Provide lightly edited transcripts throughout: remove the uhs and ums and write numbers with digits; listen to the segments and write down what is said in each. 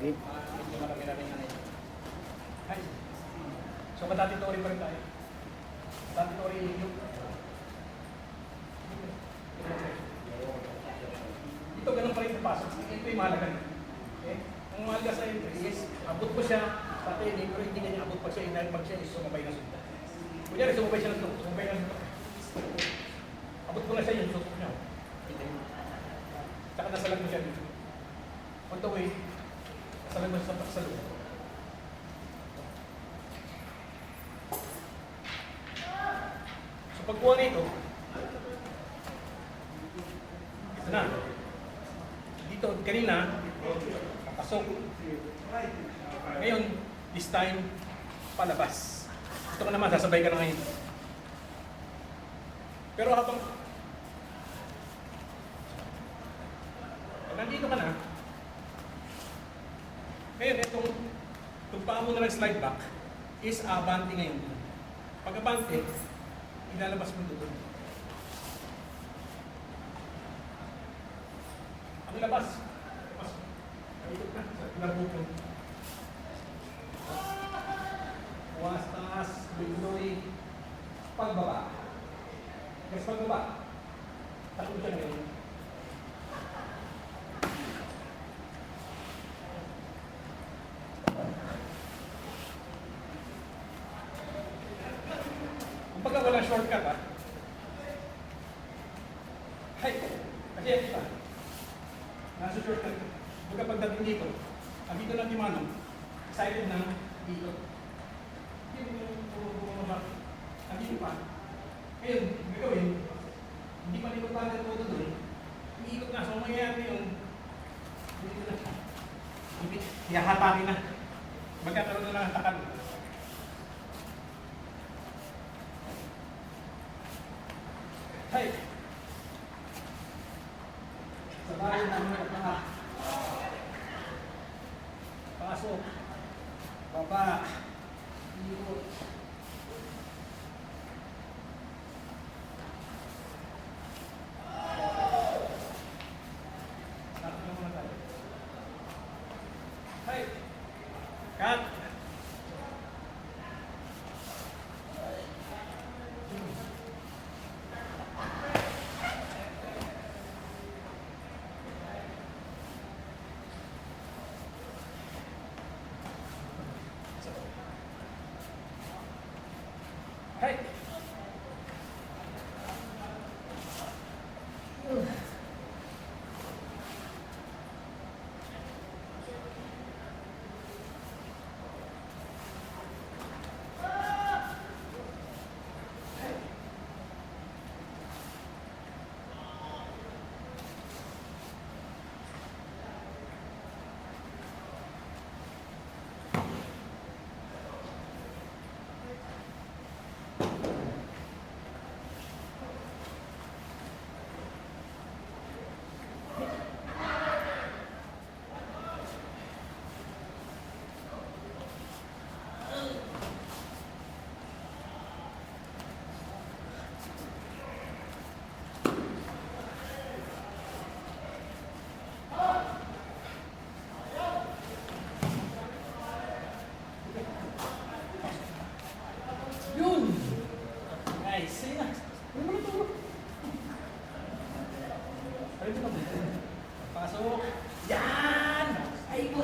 Sige. Medyo marami na rin na yun. Hi. So, matatitori pa rin tayo. Matatitori yung... Ito, ganun pa rin sa pasok. Ito yung mahalaga. Okay? Ang mahalaga sa entry is, abot ko siya, pati pero hindi niya abot pa siya, dahil pag siya is sumabay na sundan. Kunyari, sumabay siya ng sundan. Sumabay na sundan. Abot ko na siya yung susok niya. Tsaka nasalag mo siya dito. On the way, nasalag mo siya sa loob. So pagkuha nito, ito na. Dito, kanina, papasok. Ngayon, this time, palabas. Ito ka naman, sasabay ka na ngayon. Pero habang nandito ka na, ngayon, itong paa mo na slide back is abante ngayon. Pag abante, ilalabas mo doon. Ang labas, labas. Ikot na, sa pinarbukong. Buwas, taas, biloy, pagbaba. Kasi pagbaba, takot siya ngayon. Kumbaga walang shortcut ha. Hay, kasi yan ito. Nasa shortcut. Kumbaga pagdating dito, ang dito ng Timano, excited na dito. Hindi mo bumabak. Ang dito pa. Ngayon, gagawin, hindi pa nito tagal po doon. Iikot na. So, mangyayari yung dito na. Hihatakin na. Magkakaroon na lang ang takan. Hay! Sabayan na mga paa. Pasok. Baba. Ikot. Hay! Cut! Hey. Yun! Nice! Sige na! Ano mo na ito? Ano ito na? Pasok! Yan! Ay ko!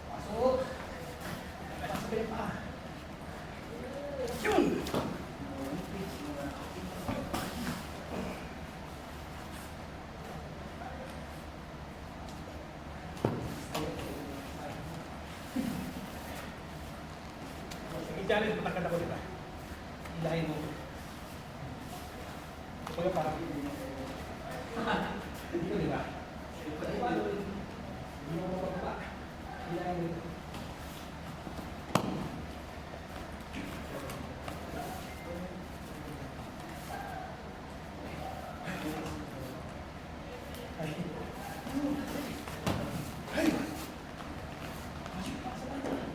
Pasok! Pasok pa! Yun! I-challenge mo, takad ako dito. Ilahin mo. Kaya parang dito, di ba? Hindi mo mapapapa. Ilahin mo. Hey! Masuk, pasok.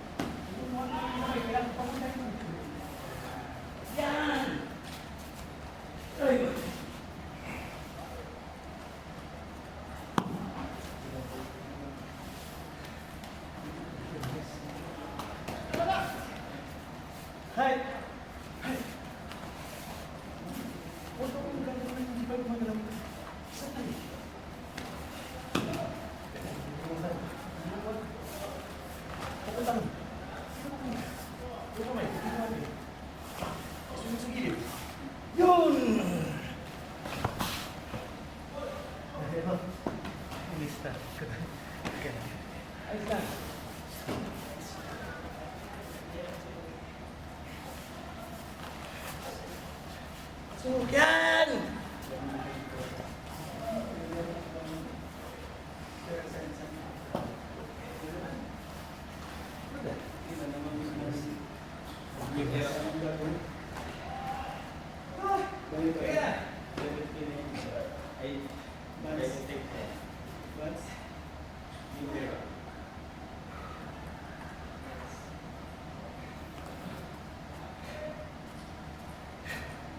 Hay! Hay! Huwag ka kung gagawin, hindi ba gumagalaw? Saan tayo? Papunta mo. Huwag ka may, hindi ka may. Sunod sa gilid. Yun! Lista. Ayos na. So, yan!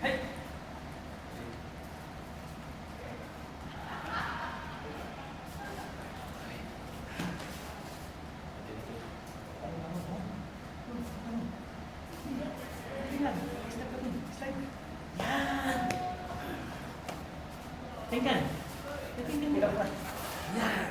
Hey! Tingkan. Tingkan. Yan.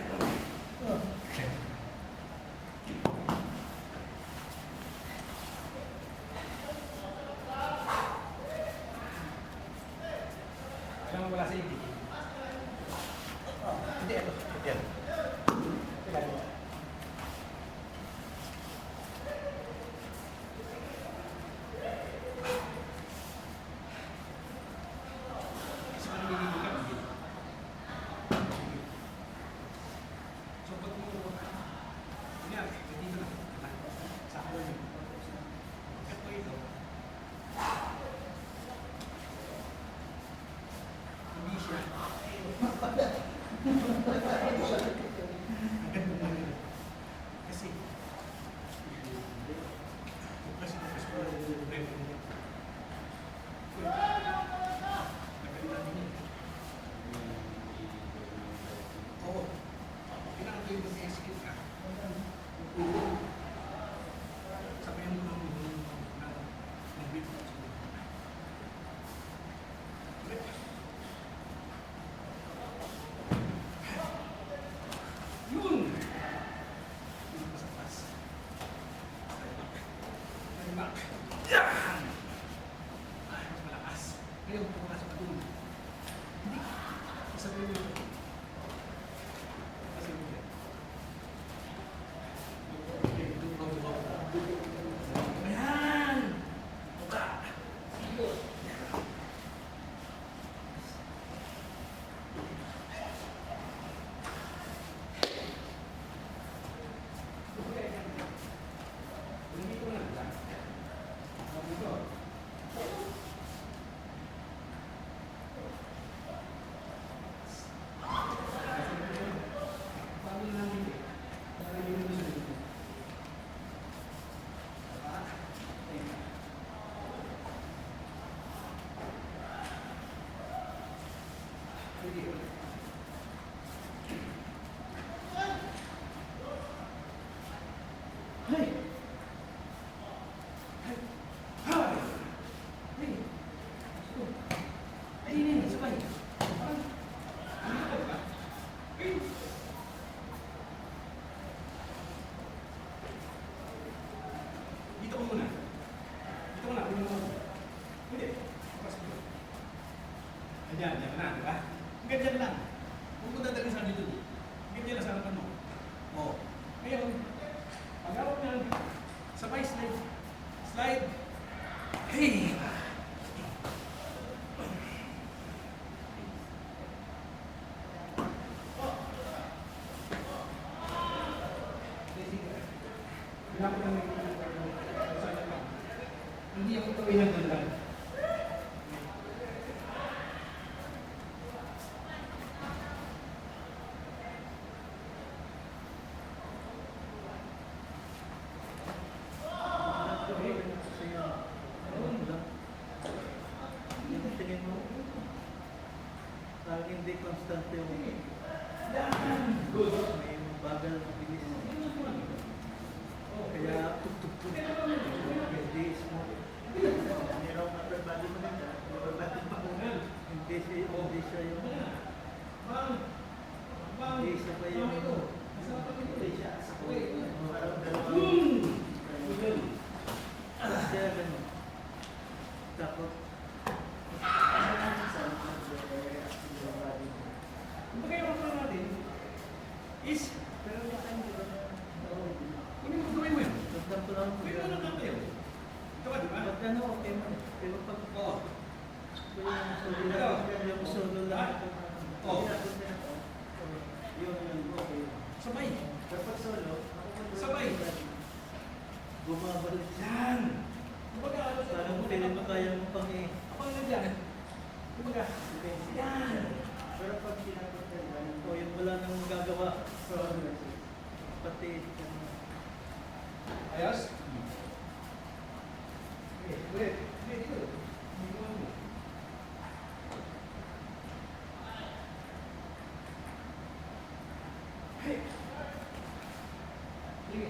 Alam mo wala sa ibig. Hindi, ito. Yan. Teka, ito. Kasi kung nililigo ka, hindi. So, pag mo, yan, dito na. Sa akin lang yun. Ito ito. Hindi siya. Kasi, oo. Kailangan ko yung mag-execute ka. Sabihin mo ng video. Yun! Yun sa taas. Stay back. Yan! Ay, mas malakas. Ngayon, pumunta sa patuloy. Hindi. Sabihin mo ito. Sabihin mo ito. Ayan! Buka! Dito na lang. Dito. Paano na lang dito? Para hindi mo gusto dito. Pwede. Hey! Dito ko muna. Dito ko na. Hindi. Ayan, yan na, di ba? Ganyan lang. Huwag ko dadalhin sa dito. Ganyan lang sa harapan mo. Oo. Ngayon, pag-awag na, sabay slide. Slide. Hey! Hindi ako tawihan doon lang. Tingin mo, laging di constant yung Good. may bagal na bilis. Kaya tuk-tuk-tuk. Hindi smooth. lang. Hindi mo lang kayo. Ito ka, di ba? Pag ano, okay man. Pero pag Oo. yung solo lang, yung solo lang. Oo. Yun, okay. Sabay. Kapag solo, Sabay. bumabalik. Yan. Kumbaga, ano sa Parang pilit mo kaya mo pang Ako na dyan. Kumbaga, yan. Pero pag pinapagod ka, o yung wala nang gagawa. Pati, Ayos? Wait, wait. Wait, good. Hindi ko ano. Hey. Sige.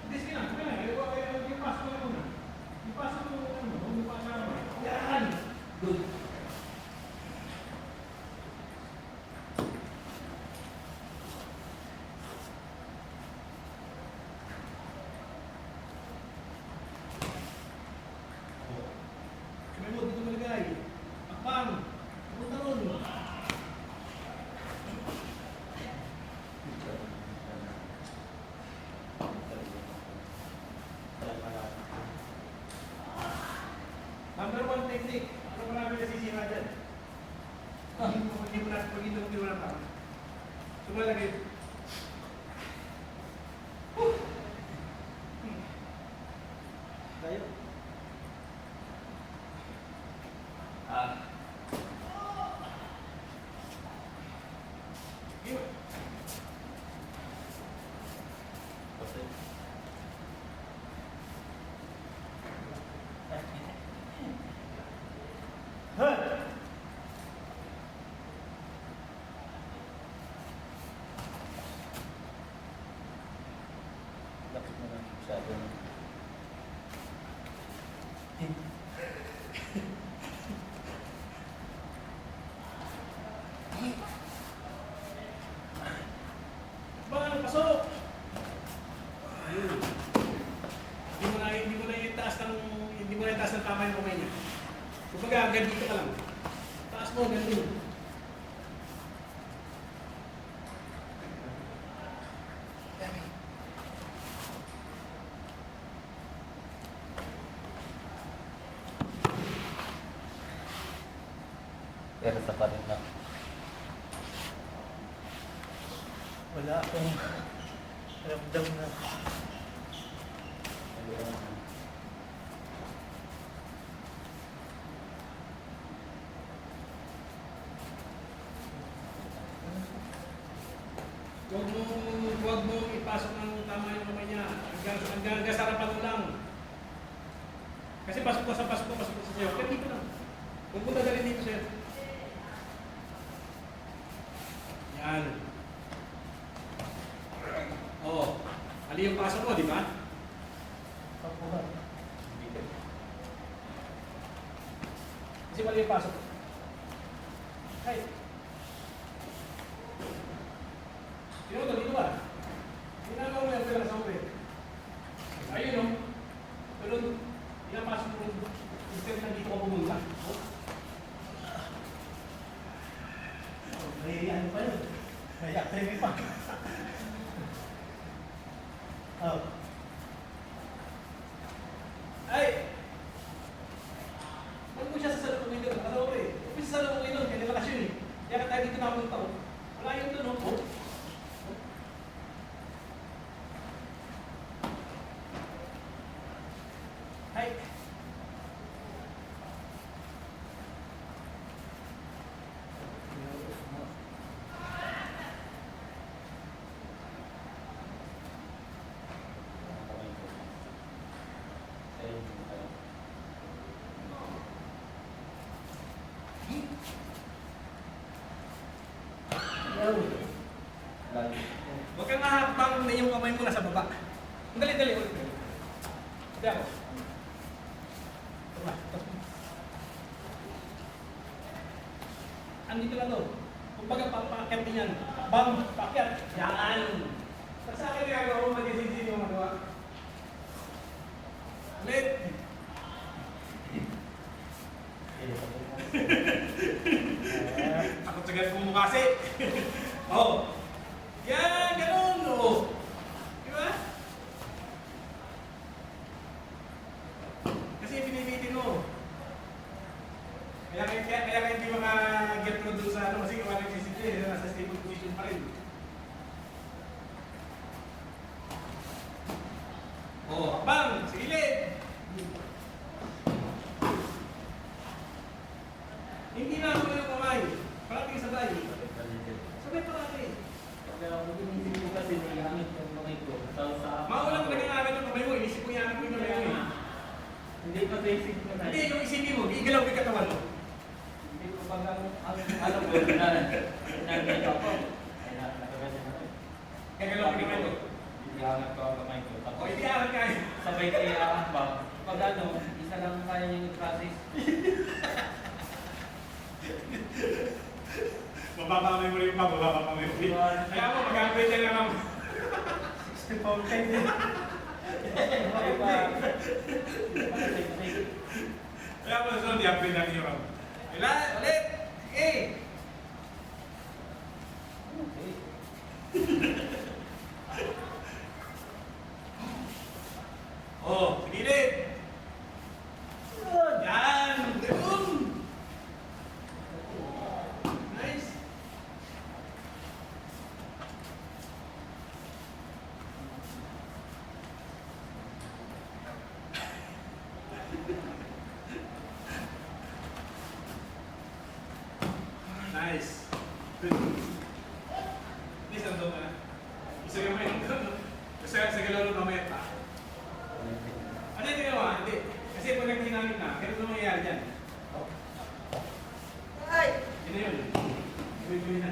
Hindi, sige na. Sige na. Yung pass mo na muna. Yung pass mo na muna. Yung pass mo na muna. Yan! Good. Sabi mo, dito maligay. Akbang. Punta ron. Number one technique. Ano marami nasisira dyan? Hindi mo na tama. Sumalagay. kayo. Yun. Lapit mo lang masyado. Bang, pasok! Ayun. Hindi mo na itaas ng tama yung kamay niya. Kumbaga, hanggang dito ka lang. Taas mo, ganun. Pero sa pa rin na. Wala akong ramdam na. Huwag mo ipasok ng tama yung kamay niya. Hanggang sa harapan mo lang. Kasi pasok sa sa'yo. Kaya dito lang. Huwag mo dadalhin dito sa'yo. Yan. Oo. Ali yung pasok mo, di ba? Kasi mali yung pasok. Hey. Sino to? Dito ba? Ginagawa mo yung pala sa uwi. Ayun o. Pero pinapasok mo instead na dito ka pumunta. May ano pa yun? May actreme pa. Oh. Ay! Huwag mo siya sa salubong ilong. Ano ko eh? Huwag mo siya sa salubong ilong. Kaya nilakas yun eh. Kaya ka tayo dito napunta ko. Wala yun doon oh. Ay! Huwag kang ahakbang na yung kamay mo nasa baba. Ang dali-dali ulit. Hindi ako. Andito lang to. Kung baga papakyat din yan. Bam! Pakyat! Yan! Sa akin nagagawa mo, mag-ising yung magawa. Ulit! Takot sa ganit kong mukha kasi. Oh. Yan, ganun. Oh. Di ba? ipa-basic mo tayo. Hindi, yung isipin mo, gigalaw yung katawan mo. Hindi ko pag alam ko na nandito ako. Ay, nakaganyan ako. Gagalaw yung kamay mo. Iangat ko ang kamay ko. O, Tapos hindi aral ka eh. sabay kayo iangat. Pag ano, isa lang kaya yung process. Mapapamay mo rin pa, mapapamay mo rin. Kaya mo, mag-upgrade na lang ako. 60 pound kayo din. Ay pa. Kaya mo, so, di-upgrade natin yung RAM. Ilan, ulit! Sige! Oh, sige ulit! Yan! Ganun! Nice! Nice. Good. Ini sa doon na. Isa yung may sa galaw ng mamaya pa. Ano yung ginawa? Hindi. Kasi pag nagtinamit na, ganito na mangyayari dyan. Ay! Yun na yun. Ibig na.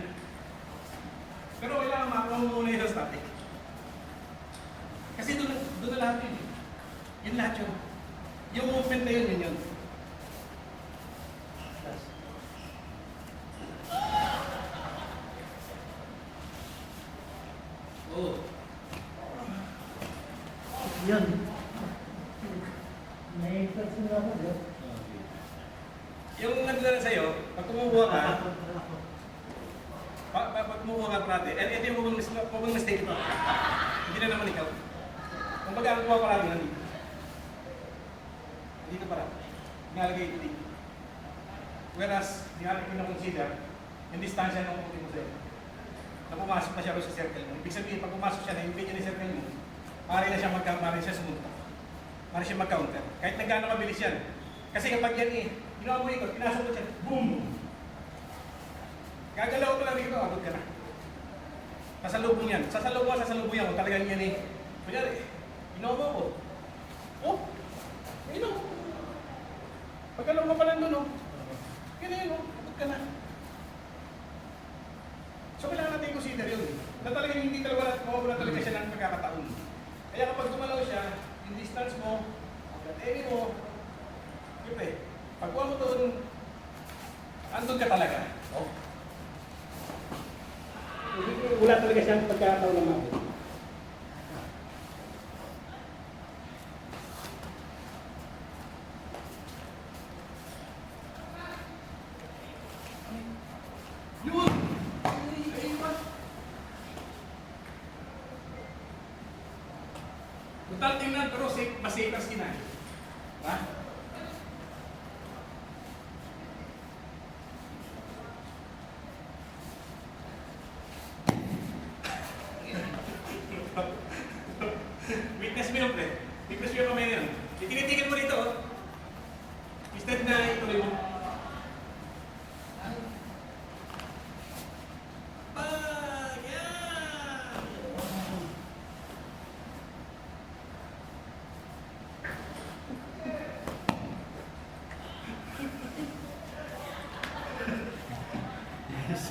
Pero kailangan makakuha mo muna yung static. Kasi doon na lahat yun. Yun lahat yun. Yung movement na yun, yun yun. Oh. Yan. Naiitas na ako. Yung nagdala sa'yo, pag kumukuha ka, pag kumukuha ka parati, ito yung mabang mistake ito. Hindi na naman ikaw. Kung baga ang kuha parati, nandito. Dito para. Nilalagay ito dito. Whereas, nilalagay ko na-consider, yung distansya ng puti mo sa'yo. Na pumasok na siya rin sa circle mo. Ibig sabihin, pag pumasok siya na yung ganyan yung circle mo, maaari na siya sumunta. Maaari siya mag-counter. Kahit nagano mabilis yan. Kasi kapag yan ginawa mo ikot, pinasok mo siya, boom! Gagalaw ko lang dito, abot ka na. Sasalubong yan. Sasalubong yan. Kung talagang yan kunyari, ginawa mo ko. Oh! Ayun o. Pagkalaw mo pa lang doon o. Ganyan o. Abot ka na. So kailangan natin i-consider yun. Na talagang hindi talaga mawawala talaga siya ng pagkakataon. Kaya kapag gumalaw siya, yung distance mo, ang area mo, siyempre, pagkuha mo doon, andun ka talaga. Oh. Wala talaga siyang pagkakataon na mabot. Yun! Total tingnan pero mas safe as kinain. Ha? Weakness mo yun, pre. Weakness mo yung kamay na yun. Itinitigil mo dito, oh. Instead na ituloy mo. Yes.